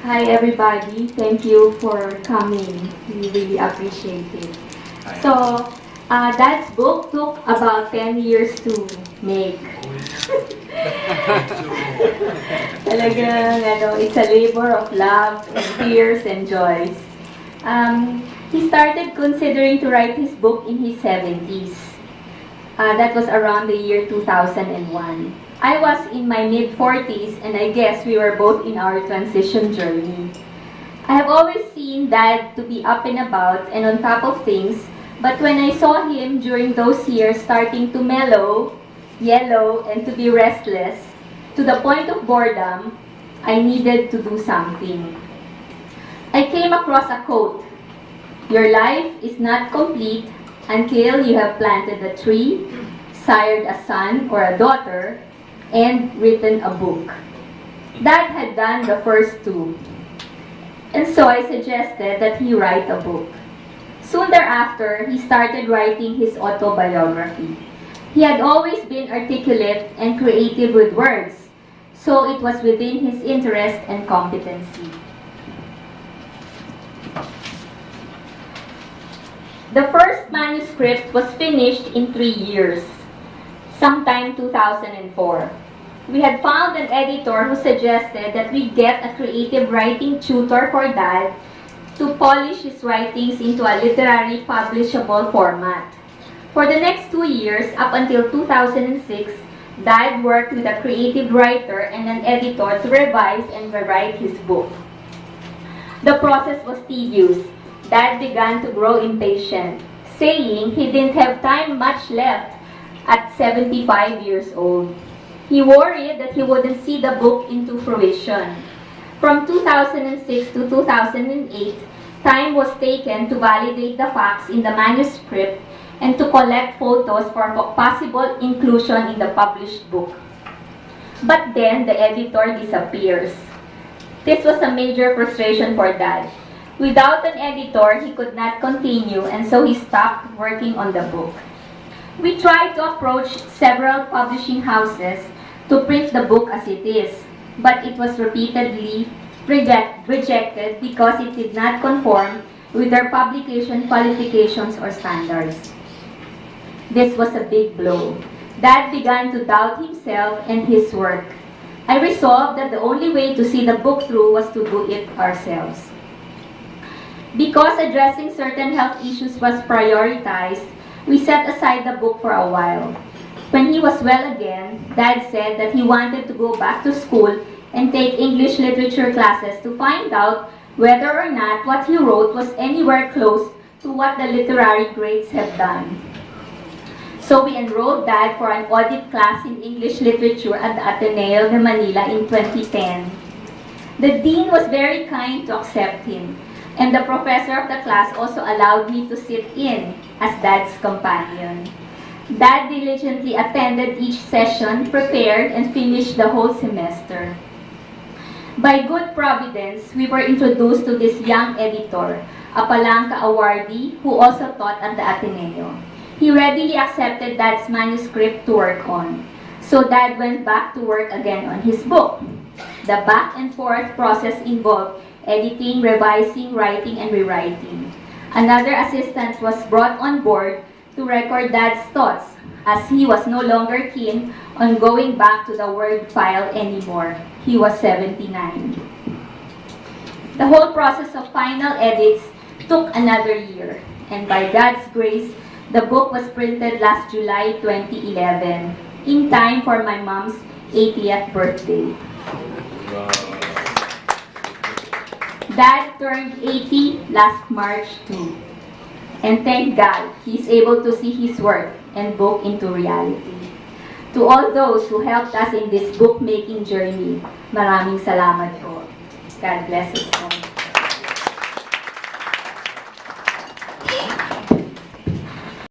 Hi everybody, thank you for coming. We really appreciate it. So, Dad's book took about 10 years to make. Talagang, it's a labor of love, and tears, and joys. He started considering to write his book in his 70s. That was around the year 2001. I was in my mid-40s, and I guess we were both in our transition journey. I have always seen Dad to be up and about and on top of things, but when I saw him during those years starting to mellow, yellow, and to be restless, to the point of boredom, I needed to do something. I came across a quote: "Your life is not complete until you have planted a tree, sired a son or a daughter, and written a book." Dad had done the first two, and so I suggested that he write a book. Soon thereafter, he started writing his autobiography. He had always been articulate and creative with words, so it was within his interest and competency. The first manuscript was finished in 3 years, sometime 2004. We had found an editor who suggested that we get a creative writing tutor for Dad to polish his writings into a literary publishable format. For the next 2 years, up until 2006, Dad worked with a creative writer and an editor to revise and rewrite his book. The process was tedious. Dad began to grow impatient, saying he didn't have time much left at 75 years old. He worried that he wouldn't see the book into fruition. From 2006 to 2008, time was taken to validate the facts in the manuscript and to collect photos for possible inclusion in the published book. But then the editor disappears. This was a major frustration for Dad. Without an editor, he could not continue, and so he stopped working on the book. We tried to approach several publishing houses to print the book as it is, but it was repeatedly rejected because it did not conform with their publication qualifications or standards. This was a big blow. Dad began to doubt himself and his work. I resolved that the only way to see the book through was to do it ourselves. Because addressing certain health issues was prioritized, we set aside the book for a while. When he was well again, Dad said that he wanted to go back to school and take English literature classes to find out whether or not what he wrote was anywhere close to what the literary greats have done. So we enrolled Dad for an audit class in English literature at the Ateneo de Manila in 2010. The dean was very kind to accept him, and the professor of the class also allowed me to sit in as Dad's companion. Dad diligently attended each session, prepared, and finished the whole semester. By good providence, we were introduced to this young editor, a Palanca awardee who also taught at the Ateneo. He readily accepted Dad's manuscript to work on, so Dad went back to work again on his book. The back and forth process involved editing, revising, writing, and rewriting. Another assistant was brought on board to record Dad's thoughts, as he was no longer keen on going back to the Word file anymore. He was 79. The whole process of final edits took another year, and by God's grace, the book was printed last July 2011, in time for my mom's 80th birthday. Dad turned 80 last March too. And thank God, he's able to see his work and book into reality. To all those who helped us in this book-making journey, maraming salamat po. God bless us all.